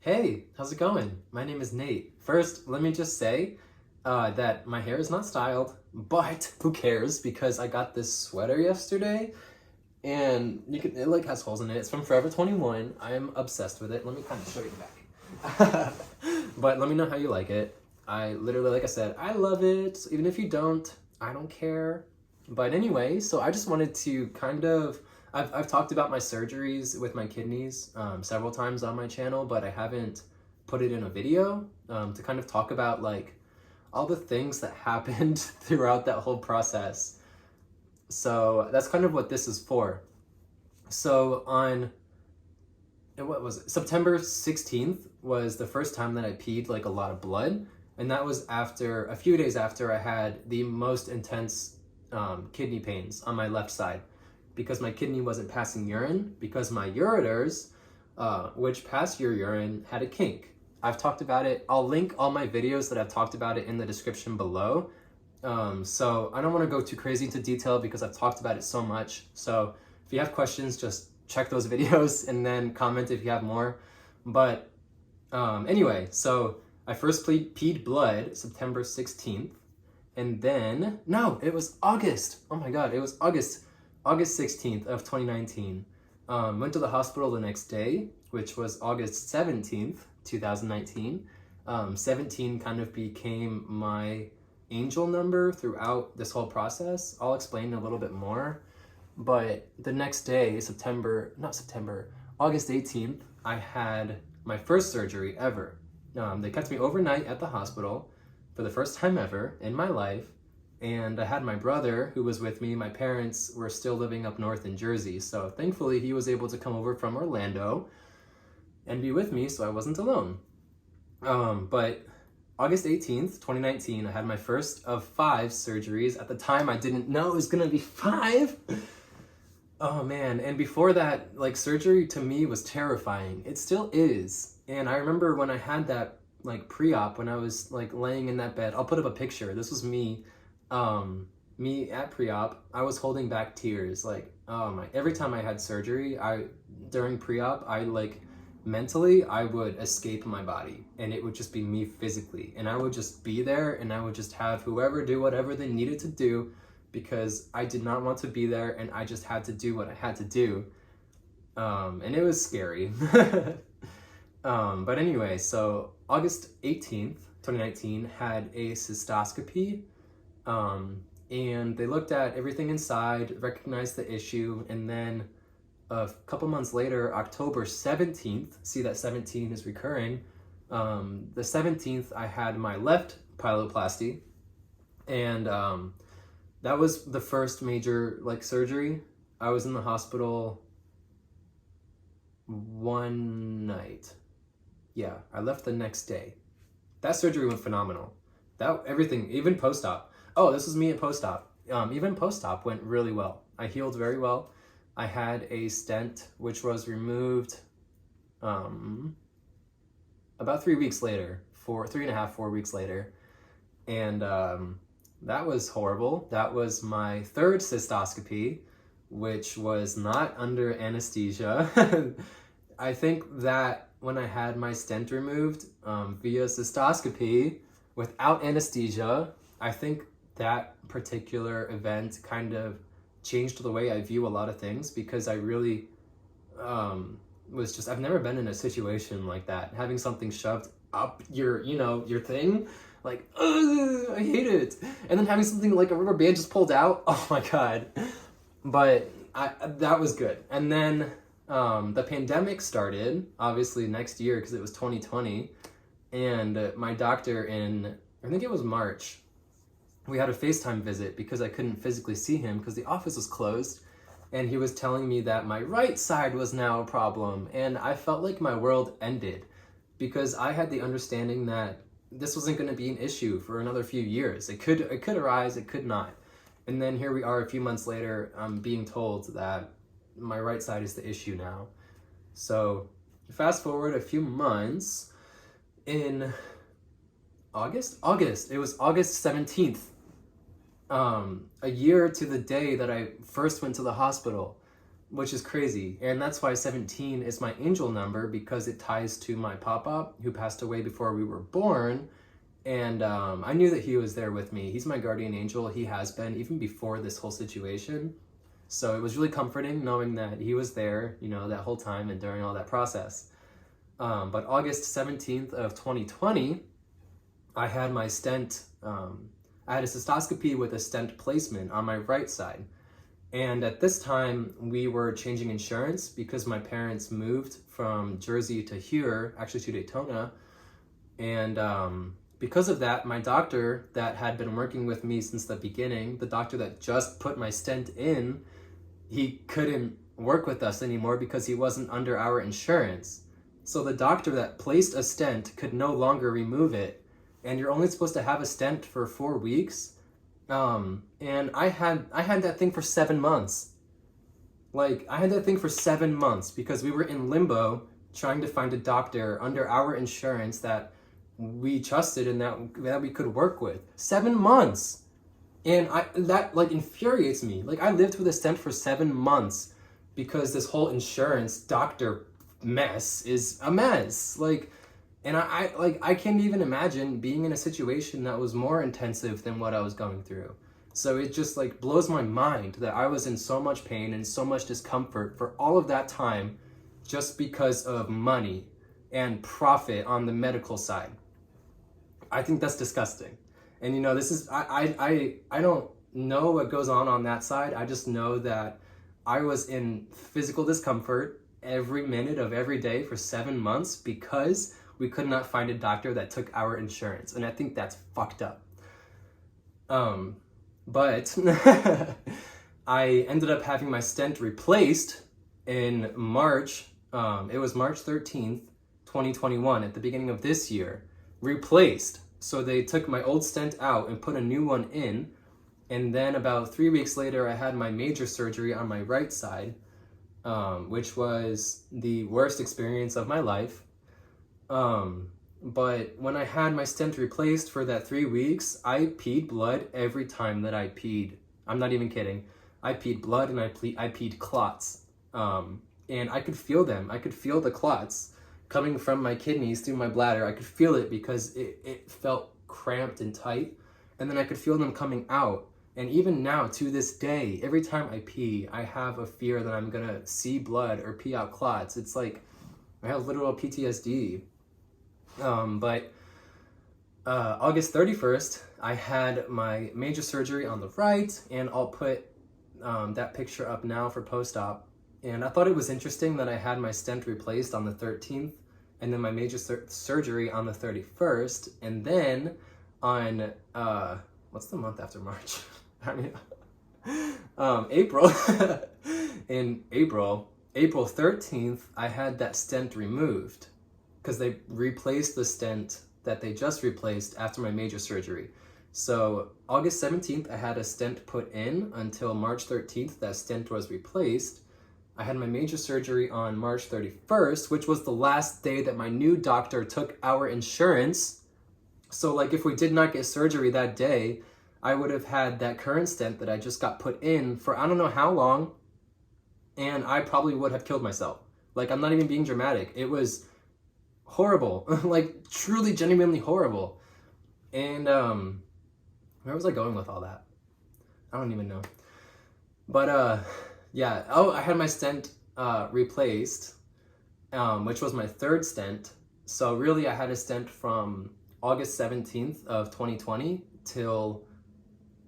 Hey, how's it going? My name is Nate. First, let me just say that my hair is not styled, but who cares because I got this sweater yesterday and it like has holes in it. It's from Forever 21. I'm obsessed with it. Let me kind of show you back. But let me know how you like it. I literally, like I said, I love it. Even if you don't, I don't care. But anyway, so I just wanted to I've talked about my surgeries with my kidneys several times on my channel, but I haven't put it in a video to kind of talk about like all the things that happened throughout that whole process. So that's kind of what this is for. So what was it? September 16th was the first time that I peed like a lot of blood. And that was a few days after I had the most intense kidney pains on my left side because my kidney wasn't passing urine because my ureters, which pass your urine, had a kink. I've talked about it. I'll link all my videos that I've talked about it in the description below. So I don't want to go too crazy into detail because I've talked about it so much. So if you have questions, just check those videos and then comment if you have more. But anyway, so I first peed blood September 16th. And then, no, it was August. Oh my God, it was August 16th of 2019. Went to the hospital the next day, which was August 17th, 2019. 17 kind of became my angel number throughout this whole process. I'll explain a little bit more. But the next day, August 18th, I had my first surgery ever. They kept me overnight at the hospital for the first time ever in my life. And I had my brother who was with me. My parents were still living up north in Jersey. So thankfully he was able to come over from Orlando and be with me so I wasn't alone. But August 18th, 2019, I had my first of 5 surgeries. At the time, I didn't know it was gonna be 5. Oh man, and before that, like surgery to me was terrifying. It still is. And I remember when I had that like pre-op, when I was like laying in that bed, I'll put up a picture. This was me at pre-op. I was holding back tears. Like, oh my, every time I had surgery, during pre-op, I like mentally, I would escape my body and it would just be me physically. And I would just be there and I would just have whoever do whatever they needed to do because I did not want to be there and I just had to do what I had to do. And it was scary. But anyway, so August 18th, 2019, had a cystoscopy, and they looked at everything inside, recognized the issue, and then a couple months later, October 17th, see that 17 is recurring, the 17th, I had my left pyeloplasty, and that was the first major like surgery. I was in the hospital one night. Yeah, I left the next day. That surgery went phenomenal. Everything, even post-op. Oh, this was me at post-op. Even post-op went really well. I healed very well. I had a stent, which was removed about 3 weeks later, 3.5, 4 weeks later. And that was horrible. That was my 3rd cystoscopy, which was not under anesthesia. I think that when I had my stent removed via cystoscopy without anesthesia, I think that particular event kind of changed the way I view a lot of things because I really I've never been in a situation like that. Having something shoved up your thing, like, ugh, I hate it. And then having something like a rubber band just pulled out, oh my God. But that was good. And then the pandemic started, obviously next year because it was 2020. And my doctor I think it was March, we had a FaceTime visit because I couldn't physically see him because the office was closed. And he was telling me that my right side was now a problem. And I felt like my world ended because I had the understanding that this wasn't going to be an issue for another few years. It could arise, it could not. And then here we are a few months later, I'm being told that my right side is the issue now. So fast forward a few months, in August, it was August 17th, a year to the day that I first went to the hospital. which is crazy. And that's why 17 is my angel number, because it ties to my papa, who passed away before we were born. And I knew that he was there with me. He's my guardian angel. He has been even before this whole situation. So it was really comforting knowing that he was there, you know, that whole time and during all that process. But August 17th of 2020, I had my stent, I had a cystoscopy with a stent placement on my right side. And at this time, we were changing insurance because my parents moved from Jersey to here, actually to Daytona. And because of that, my doctor that had been working with me since the beginning, the doctor that just put my stent in, he couldn't work with us anymore because he wasn't under our insurance. So the doctor that placed a stent could no longer remove it. And you're only supposed to have a stent for 4 weeks. And I had that thing for 7 months. Like, I had that thing for 7 months because we were in limbo trying to find a doctor under our insurance that we trusted and that we could work with. 7 months. And that like infuriates me. Like, I lived with a stent for 7 months because this whole insurance doctor mess is a mess. Like, and I can't even imagine being in a situation that was more intensive than what I was going through. So it just like blows my mind that I was in so much pain and so much discomfort for all of that time just because of money and profit on the medical side. I think that's disgusting. And you know, this is, I don't know what goes on that side. I just know that I was in physical discomfort every minute of every day for 7 months because we could not find a doctor that took our insurance. And I think that's fucked up. But I ended up having my stent replaced in March. It was March 13th, 2021, at the beginning of this year. Replaced. So they took my old stent out and put a new one in. And then about 3 weeks later, I had my major surgery on my right side, which was the worst experience of my life. But when I had my stent replaced for that 3 weeks, I peed blood every time that I peed. I'm not even kidding. I peed blood and I peed clots. And I could feel them. I could feel the clots coming from my kidneys through my bladder. I could feel it because it felt cramped and tight. And then I could feel them coming out. And even now, to this day, every time I pee, I have a fear that I'm gonna see blood or pee out clots. It's like, I have literal PTSD. But August 31st, I had my major surgery on the right, and I'll put that picture up now for post-op. And I thought it was interesting that I had my stent replaced on the 13th, and then my major surgery on the 31st, and then on, what's the month after March? I mean, April. In April 13th, I had that stent removed because they replaced the stent that they just replaced after my major surgery. So August 17th, I had a stent put in until March 13th, that stent was replaced. I had my major surgery on March 31st, which was the last day that my new doctor took our insurance. So like if we did not get surgery that day, I would have had that current stent that I just got put in for I don't know how long, and I probably would have killed myself. Like, I'm not even being dramatic. It was horrible, like truly, genuinely horrible. And where was I going with all that? I don't even know. But yeah, oh, I had my stent replaced, which was my third stent. So really I had a stent from August 17th of 2020 till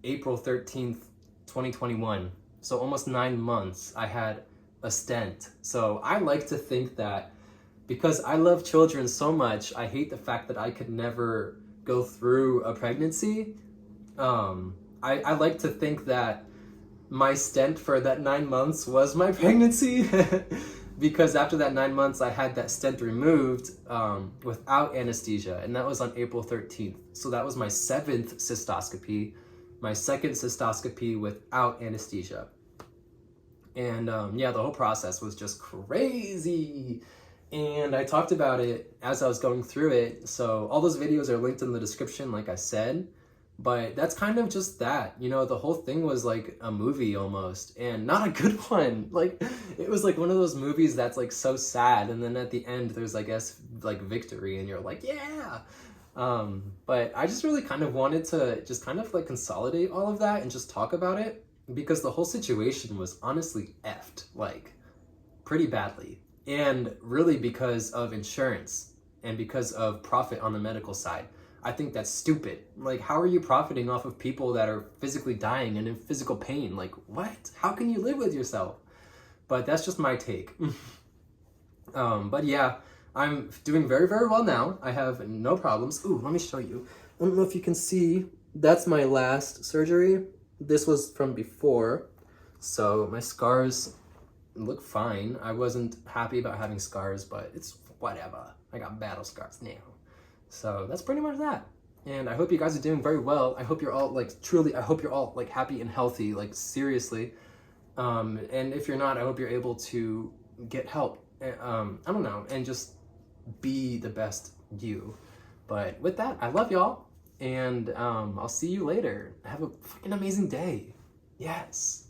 April 13th, 2021. So almost 9 months I had a stent. So I like to think that because I love children so much, I hate the fact that I could never go through a pregnancy. I like to think that my stent for that 9 months was my pregnancy because after that 9 months, I had that stent removed without anesthesia, and that was on April 13th. So that was my 7th cystoscopy, my 2nd cystoscopy without anesthesia. And yeah, the whole process was just crazy. And I talked about it as I was going through it. So all those videos are linked in the description, like I said. But that's kind of just that, you know, the whole thing was like a movie almost, and not a good one. Like, it was like one of those movies that's like so sad, and then at the end there's, I guess, like victory, and you're like, yeah. But I just really kind of wanted to just kind of like consolidate all of that and just talk about it, because the whole situation was honestly effed, like pretty badly. And really because of insurance and because of profit on the medical side. I think that's stupid. Like, how are you profiting off of people that are physically dying and in physical pain? Like, what? How can you live with yourself? But that's just my take. But yeah, I'm doing very, very well now. I have no problems. Ooh, let me show you. I don't know if you can see. That's my last surgery. This was from before. So my scars look fine. I wasn't happy about having scars, but it's whatever. I got battle scars now. So that's pretty much that. And I hope you guys are doing very well. I hope you're all like, truly, I hope you're all like happy and healthy, like seriously. And if you're not, I hope you're able to get help. I don't know, and just be the best you. But with that, I love y'all, and I'll see you later. Have a freaking amazing day. Yes.